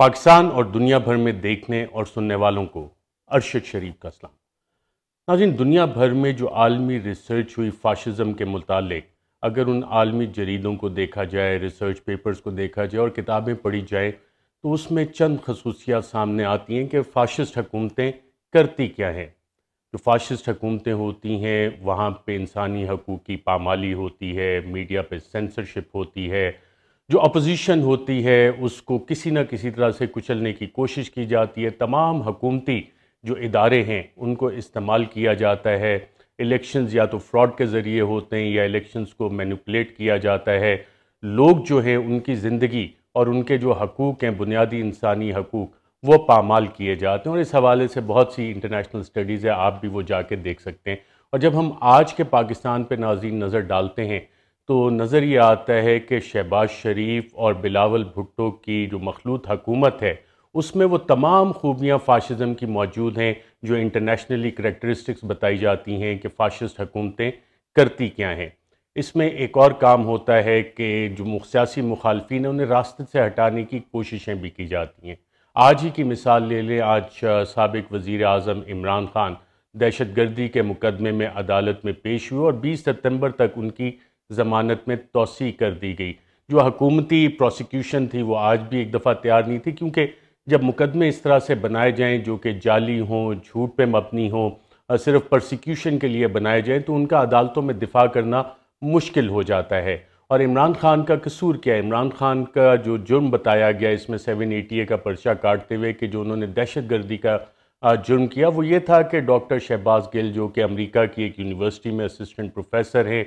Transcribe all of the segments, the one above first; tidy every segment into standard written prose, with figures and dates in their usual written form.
پاکستان اور دنیا بھر میں دیکھنے اور سننے والوں کو ارشد شریف کا سلام۔ ناظرین، دنیا بھر میں جو عالمی ریسرچ ہوئی فاشزم کے متعلق، اگر ان عالمی جریدوں کو دیکھا جائے، ریسرچ پیپرز کو دیکھا جائے اور کتابیں پڑھی جائے تو اس میں چند خصوصیات سامنے آتی ہیں کہ فاشسٹ حکومتیں کرتی کیا ہیں۔ جو فاشسٹ حکومتیں ہوتی ہیں وہاں پہ انسانی حقوق کی پامالی ہوتی ہے، میڈیا پہ سینسرشپ ہوتی ہے، جو اپوزیشن ہوتی ہے اس کو کسی نہ کسی طرح سے کچلنے کی کوشش کی جاتی ہے، تمام حکومتی جو ادارے ہیں ان کو استعمال کیا جاتا ہے، الیکشنز یا تو فراڈ کے ذریعے ہوتے ہیں یا الیکشنز کو مینیپولیٹ کیا جاتا ہے، لوگ جو ہیں ان کی زندگی اور ان کے جو حقوق ہیں، بنیادی انسانی حقوق، وہ پامال کیے جاتے ہیں، اور اس حوالے سے بہت سی انٹرنیشنل سٹڈیز ہیں، آپ بھی وہ جا کے دیکھ سکتے ہیں۔ اور جب ہم آج کے پاکستان پہ ناظرین نظر ڈالتے ہیں تو نظر یہ آتا ہے کہ شہباز شریف اور بلاول بھٹو کی جو مخلوط حکومت ہے اس میں وہ تمام خوبیاں فاشزم کی موجود ہیں جو انٹرنیشنلی کریکٹرسٹکس بتائی جاتی ہیں کہ فاشسٹ حکومتیں کرتی کیا ہیں۔ اس میں ایک اور کام ہوتا ہے کہ جو سیاسی مخالفین ہیں انہیں راستے سے ہٹانے کی کوششیں بھی کی جاتی ہیں۔ آج ہی کی مثال لے لیں، آج سابق وزیر اعظم عمران خان دہشت گردی کے مقدمے میں عدالت میں پیش ہوئے اور 20 ستمبر تک ان کی ضمانت میں توسیع کر دی گئی۔ جو حکومتی پروسیکیوشن تھی وہ آج بھی ایک دفعہ تیار نہیں تھی، کیونکہ جب مقدمے اس طرح سے بنائے جائیں جو کہ جعلی ہوں، جھوٹ پہ مبنی ہوں، صرف پرسیکیوشن کے لیے بنائے جائیں تو ان کا عدالتوں میں دفاع کرنا مشکل ہو جاتا ہے۔ اور عمران خان کا قصور کیا ہے؟ عمران خان کا جو جرم بتایا گیا اس میں 780 کا پرچہ کاٹتے ہوئے کہ جو انہوں نے دہشت گردی کا جرم کیا وہ یہ تھا کہ ڈاکٹر شہباز گل جو کہ امریکہ کی ایک یونیورسٹی میں اسسٹنٹ پروفیسر ہیں،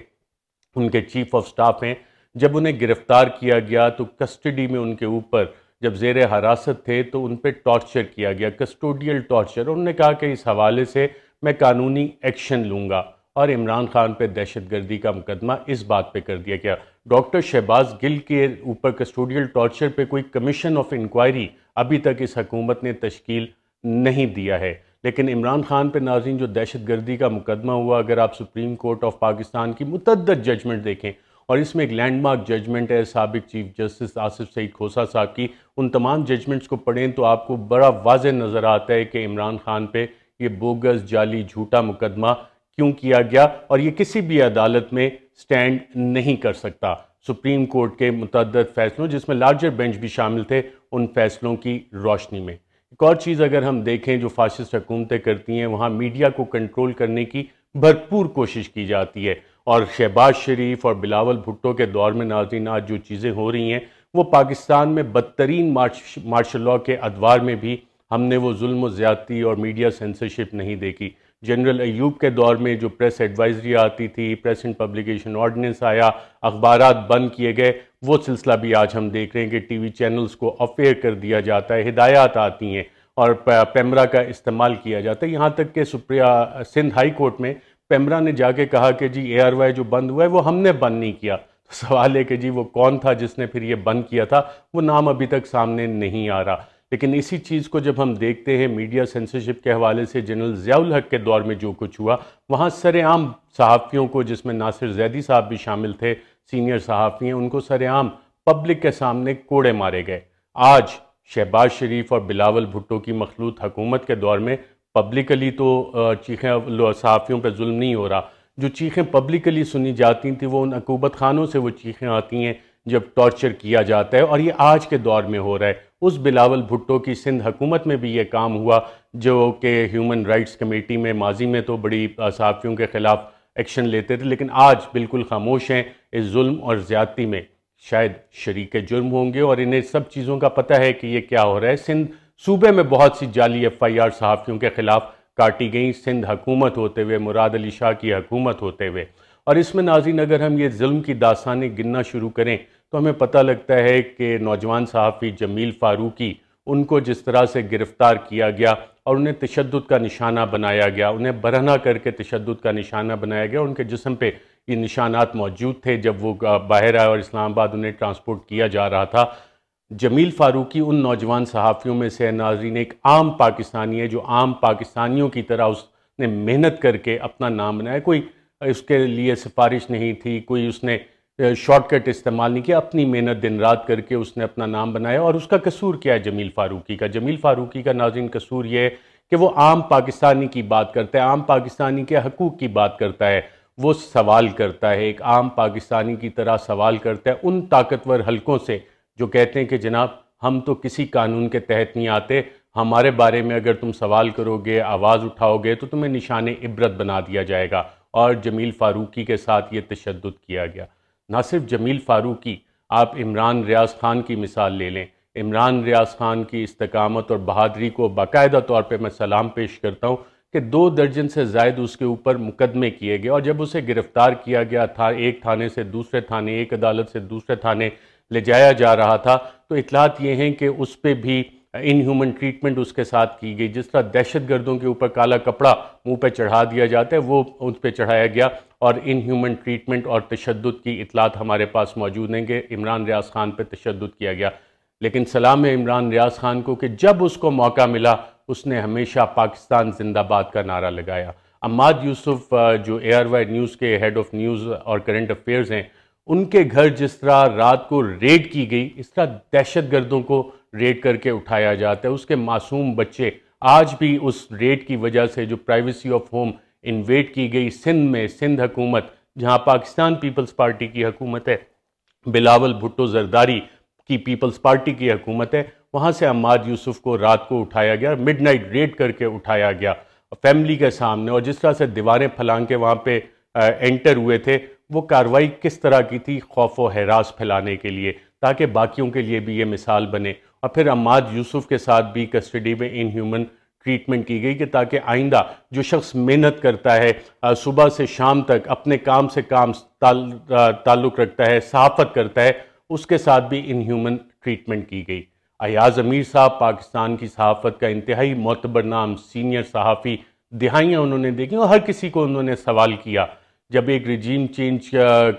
ان کے چیف آف سٹاف ہیں، جب انہیں گرفتار کیا گیا تو کسٹڈی میں ان کے اوپر جب زیر حراست تھے تو ان پہ ٹارچر کیا گیا، کسٹوڈیل ٹارچر۔ انہوں نے کہا کہ اس حوالے سے میں قانونی ایکشن لوں گا، اور عمران خان پہ دہشت گردی کا مقدمہ اس بات پہ کر دیا گیا۔ ڈاکٹر شہباز گل کے اوپر کسٹوڈیل ٹارچر پہ کوئی کمیشن آف انکوائری ابھی تک اس حکومت نے تشکیل نہیں دیا ہے، لیکن عمران خان پہ ناظرین جو دہشت گردی کا مقدمہ ہوا، اگر آپ سپریم کورٹ آف پاکستان کی متعدد ججمنٹ دیکھیں، اور اس میں ایک لینڈ مارک ججمنٹ ہے سابق چیف جسٹس آصف سعید کھوسہ صاحب کی، ان تمام ججمنٹس کو پڑھیں تو آپ کو بڑا واضح نظر آتا ہے کہ عمران خان پہ یہ بوگس، جعلی، جھوٹا مقدمہ کیوں کیا گیا، اور یہ کسی بھی عدالت میں سٹینڈ نہیں کر سکتا۔ سپریم کورٹ کے متعدد فیصلوں جس میں لارجر بینچ بھی شامل تھے، ان فیصلوں کی روشنی میں ایک اور چیز اگر ہم دیکھیں جو فاشسٹ حکومتیں کرتی ہیں، وہاں میڈیا کو کنٹرول کرنے کی بھرپور کوشش کی جاتی ہے، اور شہباز شریف اور بلاول بھٹو کے دور میں ناظرین آج جو چیزیں ہو رہی ہیں وہ پاکستان میں بدترین مارشل لاء کے ادوار میں بھی ہم نے وہ ظلم و زیادتی اور میڈیا سینسرشپ نہیں دیکھی۔ جنرل ایوب کے دور میں جو پریس ایڈوائزری آتی تھی، پریس اینڈ پبلیکیشن آرڈیننس آیا، اخبارات بند کیے گئے، وہ سلسلہ بھی آج ہم دیکھ رہے ہیں کہ ٹی وی چینلز کو آف ایئر کر دیا جاتا ہے، ہدایات آتی ہیں اور پیمرا کا استعمال کیا جاتا ہے، یہاں تک کہ سندھ ہائی کورٹ میں پیمرا نے جا کے کہا کہ جی اے آر وائی جو بند ہوا ہے وہ ہم نے بند نہیں کیا۔ تو سوال ہے کہ جی وہ کون تھا جس نے پھر یہ بند کیا تھا؟ وہ نام ابھی تک سامنے نہیں آ رہا۔ لیکن اسی چیز کو جب ہم دیکھتے ہیں میڈیا سینسرشپ کے حوالے سے، جنرل ضیاء الحق کے دور میں جو کچھ ہوا، وہاں سر عام صحافیوں کو، جس میں ناصر زیدی صاحب بھی شامل تھے، سینئر صحافی ہیں، ان کو سر عام پبلک کے سامنے کوڑے مارے گئے۔ آج شہباز شریف اور بلاول بھٹو کی مخلوط حکومت کے دور میں پبلکلی تو چیخیں صحافیوں پہ ظلم نہیں ہو رہا، جو چیخیں پبلکلی سنی جاتی تھیں وہ ان عقوبت خانوں سے وہ چیخیں آتی ہیں جب ٹارچر کیا جاتا ہے، اور یہ آج کے دور میں ہو رہا ہے۔ اس بلاول بھٹو کی سندھ حکومت میں بھی یہ کام ہوا جو کہ ہیومن رائٹس کمیٹی میں ماضی میں تو بڑی صحافیوں کے خلاف ایکشن لیتے تھے، لیکن آج بالکل خاموش ہیں اس ظلم اور زیادتی میں۔ شاید شریک جرم ہوں گے اور انہیں سب چیزوں کا پتہ ہے کہ یہ کیا ہو رہا ہے۔ سندھ صوبے میں بہت سی جعلی ایف آئی آر صحافیوں کے خلاف کاٹی گئیں، سندھ حکومت ہوتے ہوئے، مراد علی شاہ کی حکومت ہوتے ہوئے، اور اس میں ناظرین اگر ہم یہ ظلم کی داستانیں گننا شروع کریں تو ہمیں پتہ لگتا ہے کہ نوجوان صحافی جمیل فاروقی، ان کو جس طرح سے گرفتار کیا گیا اور انہیں تشدد کا نشانہ بنایا گیا، انہیں برہنہ کر کے تشدد کا نشانہ بنایا گیا، ان کے جسم پہ یہ نشانات موجود تھے جب وہ باہر آئے اور اسلام آباد انہیں ٹرانسپورٹ کیا جا رہا تھا۔ جمیل فاروقی ان نوجوان صحافیوں میں سے ناظرین ایک عام پاکستانی ہے جو عام پاکستانیوں کی طرح اس نے محنت کر کے اپنا نام بنایا، کوئی اس کے لیے سفارش نہیں تھی، کوئی اس نے شارٹ کٹ استعمال نہیں کیا، اپنی محنت دن رات کر کے اس نے اپنا نام بنایا۔ اور اس کا قصور کیا ہے جمیل فاروقی کا؟ جمیل فاروقی کا ناظرین قصور یہ ہے کہ وہ عام پاکستانی کی بات کرتا ہے، عام پاکستانی کے حقوق کی بات کرتا ہے، وہ سوال کرتا ہے، ایک عام پاکستانی کی طرح سوال کرتا ہے ان طاقتور حلقوں سے جو کہتے ہیں کہ جناب ہم تو کسی قانون کے تحت نہیں آتے، ہمارے بارے میں اگر تم سوال کرو گے، آواز اٹھاؤ گے تو تمہیں نشان عبرت بنا دیا جائے گا۔ اور جمیل فاروقی کے ساتھ یہ تشدد کیا گیا۔ نہ صرف جمیل فاروقی، آپ عمران ریاض خان کی مثال لے لیں۔ عمران ریاض خان کی استقامت اور بہادری کو باقاعدہ طور پہ میں سلام پیش کرتا ہوں کہ 2 درجن سے زائد اس کے اوپر مقدمے کیے گئے، اور جب اسے گرفتار کیا گیا تھا، ایک تھانے سے دوسرے تھانے، ایک عدالت سے دوسرے تھانے لے جایا جا رہا تھا، تو اطلاعات یہ ہیں کہ اس پہ بھی ان ہیومن ٹریٹمنٹ اس کے ساتھ کی گئی۔ جس طرح دہشت گردوں کے اوپر کالا کپڑا منہ پہ چڑھا دیا جاتا ہے، وہ اس پہ چڑھایا گیا، اور ان ہیومن ٹریٹمنٹ اور تشدد کی اطلاعات ہمارے پاس موجود ہیں کہ عمران ریاض خان پہ تشدد کیا گیا۔ لیکن سلام ہے عمران ریاض خان کو کہ جب اس کو موقع ملا اس نے ہمیشہ پاکستان زندہ باد کا نعرہ لگایا۔ عماد یوسف جو اے آر وائی نیوز کے ہیڈ آف نیوز اور کرنٹ افیئرز ہیں، ان کے گھر جس طرح رات کو ریڈ کی گئی، اس طرح دہشت گردوں کو ریڈ کر کے اٹھایا جاتا ہے۔ اس کے معصوم بچے آج بھی اس ریڈ کی وجہ سے جو پرائیویسی آف ہوم انویڈ کی گئی سندھ میں، سندھ حکومت جہاں پاکستان پیپلز پارٹی کی حکومت ہے، بلاول بھٹو زرداری کی پیپلز پارٹی کی حکومت ہے، وہاں سے عماد یوسف کو رات کو اٹھایا گیا، مڈ نائٹ ریڈ کر کے اٹھایا گیا فیملی کے سامنے، اور جس طرح سے دیواریں پھلانگ کے وہاں پہ انٹر ہوئے تھے، وہ کارروائی کس طرح کی تھی؟ خوف و ہراس پھیلانے کے لیے، تاکہ باقیوں کے لیے بھی یہ مثال بنے۔ اور پھر عماد یوسف کے ساتھ بھی کسٹڈی میں ان ہیومن ٹریٹمنٹ کی گئی کہ تاکہ آئندہ جو شخص محنت کرتا ہے، صبح سے شام تک اپنے کام سے کام تعلق رکھتا ہے، صحافت کرتا ہے، اس کے ساتھ بھی ان ہیومن ٹریٹمنٹ کی گئی۔ ایاز امیر صاحب پاکستان کی صحافت کا انتہائی معتبر نام، سینئر صحافی، دہائیاں انہوں نے دیکھی اور ہر کسی کو انہوں نے سوال کیا۔ جب ایک رجیم چینج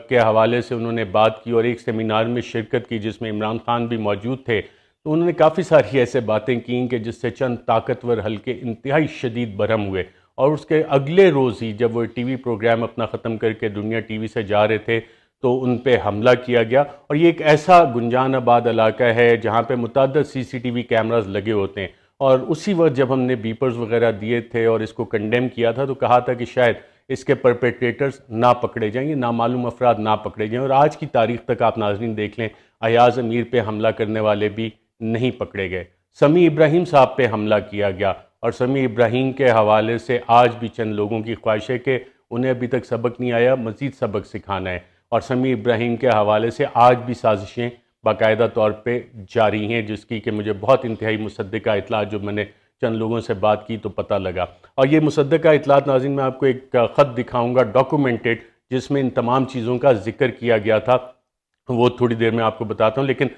کے حوالے سے انہوں نے بات کی اور ایک سیمینار میں شرکت کی جس میں عمران خان بھی موجود تھے، تو انہوں نے کافی ساری ایسے باتیں کیں کہ جس سے چند طاقتور حلقے انتہائی شدید برہم ہوئے، اور اس کے اگلے روز ہی جب وہ ٹی وی پروگرام اپنا ختم کر کے دنیا ٹی وی سے جا رہے تھے تو ان پہ حملہ کیا گیا۔ اور یہ ایک ایسا گنجان آباد علاقہ ہے جہاں پہ متعدد سی سی ٹی وی کیمراز لگے ہوتے ہیں، اور اسی وقت جب ہم نے بیپرز وغیرہ دیے تھے اور اس کو کنڈیم کیا تھا تو کہا تھا کہ شاید اس کے پرپیٹریٹرز نہ پکڑے جائیں، یہ نامعلوم افراد نہ پکڑے جائیں، اور آج کی تاریخ تک آپ ناظرین دیکھ لیں ایاز امیر پہ حملہ کرنے والے بھی نہیں پکڑے گئے۔ سمیع ابراہیم صاحب پہ حملہ کیا گیا، اور سمیع ابراہیم کے حوالے سے آج بھی چند لوگوں کی خواہش ہے کہ انہیں ابھی تک سبق نہیں آیا، مزید سبق سکھانا ہے، اور سمیع ابراہیم کے حوالے سے آج بھی سازشیں باقاعدہ طور پہ جاری ہیں، جس کی کہ مجھے بہت انتہائی مصدقہ اطلاعات جو میں نے چند لوگوں سے بات کی تو پتہ لگا۔ اور یہ مصدقہ اطلاعات ناظرین میں آپ کو ایک خط دکھاؤں گا ڈاکومنٹڈ، جس میں ان تمام چیزوں کا ذکر کیا گیا تھا، وہ تھوڑی دیر میں آپ کو بتاتا ہوں۔ لیکن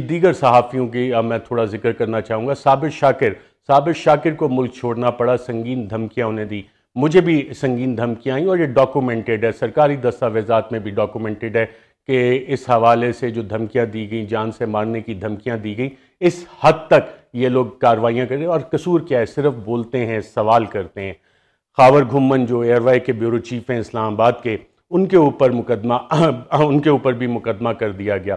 دیگر صحافیوں کی میں تھوڑا ذکر کرنا چاہوں گا۔ صابر شاکر کو ملک چھوڑنا پڑا، سنگین دھمکیاں انہیں دی، مجھے بھی سنگین دھمکیاں آئیں، اور یہ ڈاکومنٹڈ ہے، سرکاری دستاویزات میں بھی ڈاکومنٹڈ ہے کہ اس حوالے سے جو دھمکیاں دی گئیں، جان سے مارنے کی دھمکیاں دی گئیں، اس حد تک یہ لوگ کارروائیاں کر رہے ہیں، اور قصور کیا ہے؟ صرف بولتے ہیں، سوال کرتے ہیں۔ خاور گھمن جو اے آر وائی کے بیورو چیف ہیں اسلام آباد کے، ان کے اوپر بھی مقدمہ کر دیا گیا۔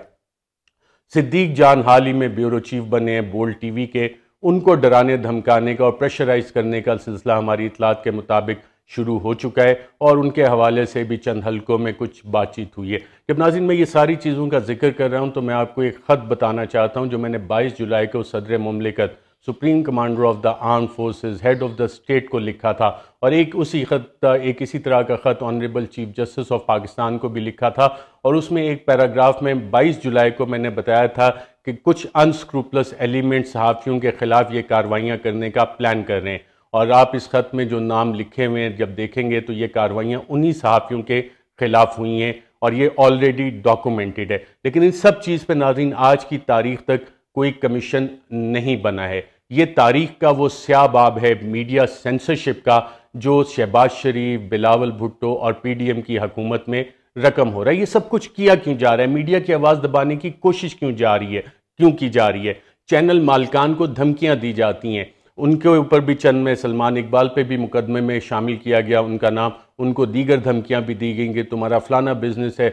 صدیق جان حال ہی میں بیورو چیف بنے ہیں بولڈ ٹی وی کے، ان کو ڈرانے دھمکانے کا اور پریشرائز کرنے کا سلسلہ ہماری اطلاعات کے مطابق شروع ہو چکا ہے، اور ان کے حوالے سے بھی چند حلقوں میں کچھ بات چیت ہوئی ہے۔ جب ناظرین میں یہ ساری چیزوں کا ذکر کر رہا ہوں تو میں آپ کو ایک خط بتانا چاہتا ہوں جو میں نے 22 جولائی کو صدر مملکت، supreme commander of the armed forces, head of the state کو لکھا تھا، اور ایک اسی طرح کا خط honourable chief justice of Pakistan کو بھی لکھا تھا، اور اس میں ایک پیراگراف میں 22 جولائی کو میں نے بتایا تھا کہ کچھ انسکروپلس ایلیمنٹ صحافیوں کے خلاف یہ کارروائیاں کرنے کا پلان کر رہے ہیں، اور آپ اس خط میں جو نام لکھے ہوئے ہیں جب دیکھیں گے تو یہ کارروائیاں انہی صحافیوں کے خلاف ہوئی ہیں، اور یہ آلریڈی ڈاکومنٹڈ ہے۔ لیکن ان سب چیز پہ ناظرین آج کی تاریخ تک کوئی کمیشن نہیں بنا ہے۔ یہ تاریخ کا وہ سیاہ باب ہے میڈیا سینسرشپ کا جو شہباز شریف، بلاول بھٹو اور پی ڈی ایم کی حکومت میں رقم ہو رہا ہے۔ یہ سب کچھ کیا کیوں جا رہا ہے؟ میڈیا کی آواز دبانے کی کوشش کیوں کی جا رہی ہے؟ چینل مالکان کو دھمکیاں دی جاتی ہیں، ان کے اوپر بھی چند میں سلمان اقبال پہ بھی مقدمے میں شامل کیا گیا ان کا نام، ان کو دیگر دھمکیاں بھی دی گئیں کہ تمہارا فلانا بزنس ہے،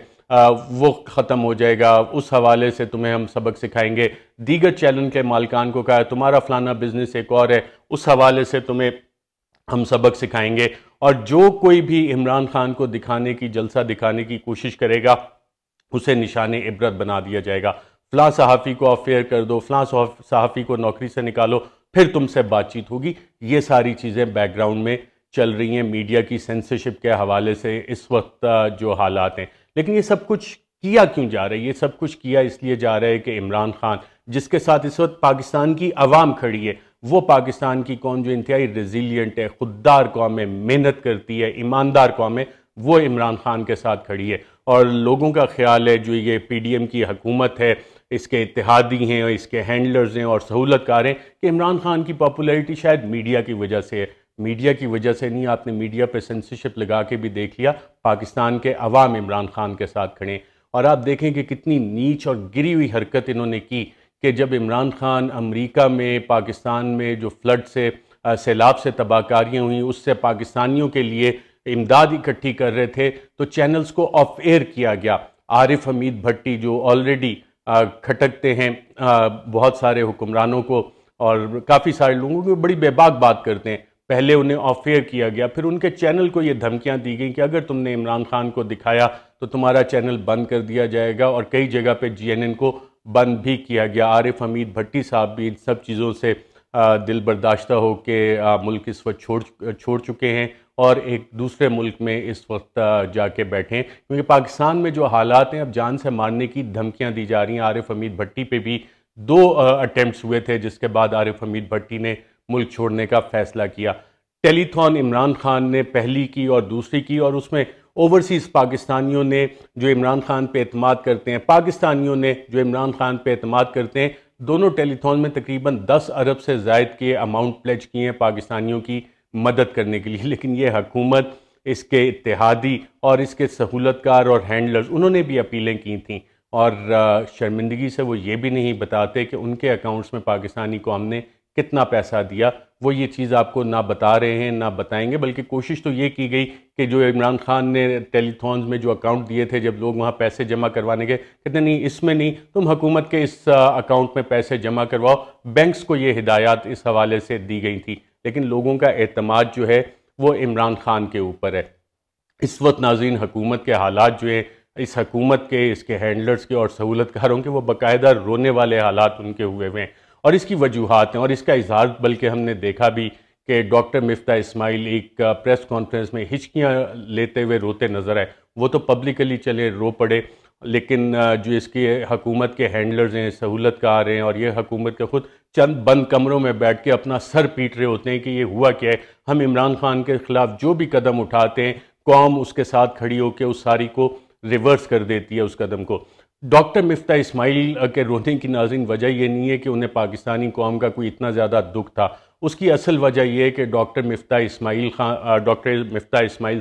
وہ ختم ہو جائے گا، اس حوالے سے تمہیں ہم سبق سکھائیں گے۔ دیگر چینل کے مالکان کو کہا ہے تمہارا فلانا بزنس ایک اور ہے، اس حوالے سے تمہیں ہم سبق سکھائیں گے۔ اور جو کوئی بھی عمران خان کو دکھانے کی، جلسہ دکھانے کی کوشش کرے گا اسے نشان عبرت بنا دیا جائے گا۔ فلاں صحافی کو آپ فیئر کر دو، فلاں صحافی کو نوکری سے نکالو، پھر تم سے بات چیت ہوگی۔ یہ ساری چیزیں بیک گراؤنڈ میں چل رہی ہیں میڈیا کی سینسرشپ کے حوالے سے اس وقت جو حالات ہیں۔ لیکن یہ سب کچھ کیا کیوں جا رہا ہے؟ یہ سب کچھ کیا اس لیے جا رہا ہے کہ عمران خان جس کے ساتھ اس وقت پاکستان کی عوام کھڑی ہے، وہ پاکستان کی قوم جو انتہائی ریزیلینٹ ہے، خوددار قوم ہے، محنت کرتی ہے، ایماندار قوم ہے، وہ عمران خان کے ساتھ کھڑی ہے۔ اور لوگوں کا خیال ہے جو یہ پی ڈی ایم کی حکومت ہے، اس کے اتحادی ہیں اور اس کے ہینڈلرز ہیں اور سہولت کار ہیں، کہ عمران خان کی پاپولیرٹی شاید میڈیا کی وجہ سے ہے۔ میڈیا کی وجہ سے نہیں، آپ نے میڈیا پہ سینسرشپ لگا کے بھی دیکھ لیا، پاکستان کے عوام عمران خان کے ساتھ کھڑے ہیں۔ اور آپ دیکھیں کہ کتنی نیچ اور گری ہوئی حرکت انہوں نے کی کہ جب عمران خان امریکہ میں، پاکستان میں جو فلڈ سے، سیلاب سے تباہ کاریاں ہوئیں، اس سے پاکستانیوں کے لیے امداد اکٹھی کر رہے تھے، تو چینلز کو آف ایئر کیا گیا۔ عارف حمید بھٹی جو آلریڈی کھٹکتے ہیں بہت سارے حکمرانوں کو اور کافی سارے لوگوں کو، بڑی بے باک بات کرتے ہیں، پہلے انہیں آف ایئر کیا گیا، پھر ان کے چینل کو یہ دھمکیاں دی گئیں کہ اگر تم نے عمران خان کو دکھایا تو تمہارا چینل بند کر دیا جائے گا، اور کئی جگہ پہ جی این این کو بند بھی کیا گیا۔ عارف حمید بھٹی صاحب بھی ان سب چیزوں سے دل برداشتہ ہو کے ملک اس وقت چھوڑ چکے ہیں اور ایک دوسرے ملک میں اس وقت جا کے بیٹھے ہیں، کیونکہ پاکستان میں جو حالات ہیں اب جان سے مارنے کی دھمکیاں دی جا رہی ہیں۔ عارف حمید بھٹی پہ بھی 2 اٹیمپٹس ہوئے تھے، جس کے بعد عارف حمید بھٹی نے ملک چھوڑنے کا فیصلہ کیا۔ ٹیلی تھون عمران خان نے پہلی کی اور دوسری کی، اور اس میں اوورسیز پاکستانیوں نے جو عمران خان پہ اعتماد کرتے ہیں، پاکستانیوں نے جو عمران خان پہ اعتماد کرتے ہیں، دونوں ٹیلی تھون میں تقریباً 10 ارب سے زائد کے اماؤنٹ پلیج کیے ہیں پاکستانیوں کی مدد کرنے کے لیے۔ لیکن یہ حکومت، اس کے اتحادی اور اس کے سہولت کار اور ہینڈلرز، انہوں نے بھی اپیلیں کی تھیں، اور شرمندگی سے وہ یہ بھی نہیں بتاتے کہ ان کے اکاؤنٹس میں پاکستانی قوم نے کتنا پیسہ دیا۔ وہ یہ چیز آپ کو نہ بتا رہے ہیں، نہ بتائیں گے، بلکہ کوشش تو یہ کی گئی کہ جو عمران خان نے ٹیلی تھونز میں جو اکاؤنٹ دیے تھے، جب لوگ وہاں پیسے جمع کروانے گئے، کہتے نہیں اس میں نہیں، تم حکومت کے اس اکاؤنٹ میں پیسے جمع کرواؤ۔ بینکس کو یہ ہدایات اس حوالے سے دی گئی تھی، لیکن لوگوں کا اعتماد جو ہے وہ عمران خان کے اوپر ہے۔ اس وقت ناظرین حکومت کے حالات جو ہیں، اس حکومت کے، اس کے ہینڈلرز کے اور سہولت کاروں کے، وہ باقاعدہ رونے والے حالات ان کے ہوئے ہیں، اور اس کی وجوہات ہیں اور اس کا اظہار بلکہ ہم نے دیکھا بھی کہ ڈاکٹر مفتاح اسماعیل ایک پریس کانفرنس میں ہچکیاں لیتے ہوئے روتے نظر آئے۔ وہ تو پبلکلی چلے رو پڑے، لیکن جو اس کی حکومت کے ہینڈلرز ہیں، سہولت کار ہیں، اور یہ حکومت کے خود چند بند کمروں میں بیٹھ کے اپنا سر پیٹ رہے ہوتے ہیں کہ یہ ہوا کیا ہے۔ ہم عمران خان کے خلاف جو بھی قدم اٹھاتے ہیں، قوم اس کے ساتھ کھڑی ہو کے اس ساری کو ریورس کر دیتی ہے اس قدم کو۔ ڈاکٹر مفتاح اسماعیل کے رونے کی ناظرین وجہ یہ نہیں ہے کہ انہیں پاکستانی قوم کا کوئی اتنا زیادہ دکھ تھا، اس کی اصل وجہ یہ ہے کہ ڈاکٹر مفتاح اسماعیل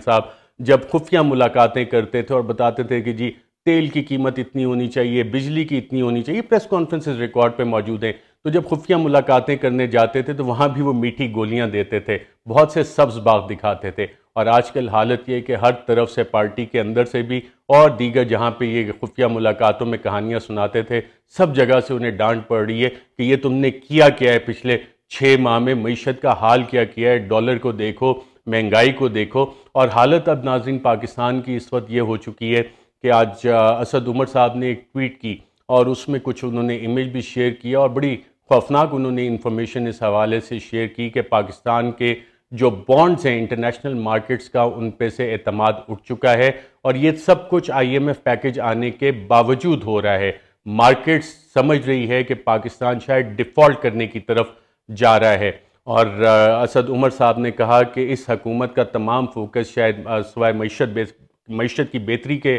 صاحب جب خفیہ ملاقاتیں کرتے تھے اور بتاتے تھے کہ جی تیل کی قیمت اتنی ہونی چاہیے، بجلی کی اتنی ہونی چاہیے، پریس کانفرنسز ریکارڈ پہ موجود ہیں، تو جب خفیہ ملاقاتیں کرنے جاتے تھے تو وہاں بھی وہ میٹھی گولیاں دیتے تھے، بہت سے سبز باغ دکھاتے تھے۔ اور آج کل حالت یہ ہے کہ ہر طرف سے، پارٹی کے اندر سے بھی اور دیگر جہاں پہ یہ خفیہ ملاقاتوں میں کہانیاں سناتے تھے، سب جگہ سے انہیں ڈانٹ پڑ رہی ہے کہ یہ تم نے کیا ہے پچھلے 6 ماہ میں، معیشت کا حال کیا ہے، ڈالر کو دیکھو، مہنگائی کو دیکھو۔ اور حالت اب ناظرین پاکستان کی اس وقت یہ ہو چکی ہے کہ آج اسد عمر صاحب نے ایک ٹویٹ کی اور اس میں کچھ انہوں نے امیج بھی شیئر کیا، اور بڑی خوفناک انہوں نے انفارمیشن اس حوالے سے شیئر کی کہ پاکستان کے جو بانڈز ہیں انٹرنیشنل مارکیٹس کا، ان پہ سے اعتماد اٹھ چکا ہے، اور یہ سب کچھ آئی ایم ایف پیکج آنے کے باوجود ہو رہا ہے۔ مارکیٹس سمجھ رہی ہے کہ پاکستان شاید ڈیفالٹ کرنے کی طرف جا رہا ہے، اور اسد عمر صاحب نے کہا کہ اس حکومت کا تمام فوکس شاید سوائے معیشت کی بہتری کے،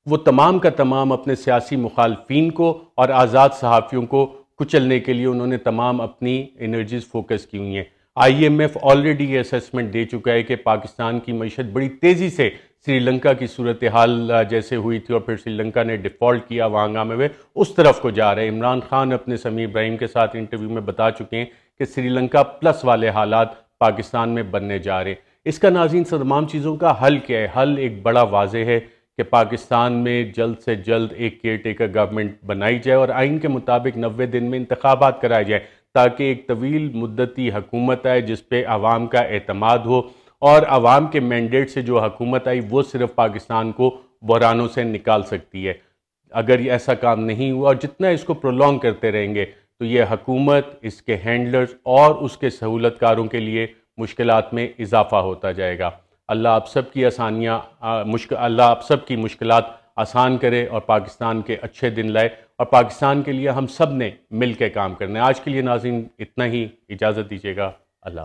وہ تمام کا تمام اپنے سیاسی مخالفین کو اور آزاد صحافیوں کو کچلنے کے لیے انہوں نے تمام اپنی انرجیز فوکس کی ہوئی ہیں۔ آئی ایم ایف آلریڈی یہ اسیسمنٹ دے چکا ہے کہ پاکستان کی معیشت بڑی تیزی سے سری لنکا کی صورتحال جیسے ہوئی تھی اور پھر سری لنکا نے ڈیفالٹ کیا، وہاں ہنگامے ہوئے، اس طرف کو جا رہے ہیں۔ عمران خان اپنے سمیع ابراہیم کے ساتھ انٹرویو میں بتا چکے ہیں کہ سری لنکا پلس والے حالات پاکستان میں بننے جا رہے ہیں۔ اس کا ناظرین تمام چیزوں کا حل کیا ہے؟ حل ایک بڑا واضح ہے کہ پاکستان میں جلد سے جلد ایک کیئر ٹیکر گورنمنٹ بنائی جائے اور آئین کے مطابق 90 دن میں انتخابات کرائے جائے، تاکہ ایک طویل مدتی حکومت آئے جس پہ عوام کا اعتماد ہو، اور عوام کے مینڈیٹ سے جو حکومت آئی وہ صرف پاکستان کو بحرانوں سے نکال سکتی ہے۔ اگر یہ ایسا کام نہیں ہوا اور جتنا اس کو پرولونگ کرتے رہیں گے تو یہ حکومت، اس کے ہینڈلرز اور اس کے سہولت کاروں کے لیے مشکلات میں اضافہ ہوتا جائے گا۔ اللہ آپ سب کی اللہ آپ سب کی مشکلات آسان کرے اور پاکستان کے اچھے دن لائے، اور پاکستان کے لیے ہم سب نے مل کے کام کرنا ہے۔ آج کے لیے ناظرین اتنا ہی، اجازت دیجیے گا، اللہ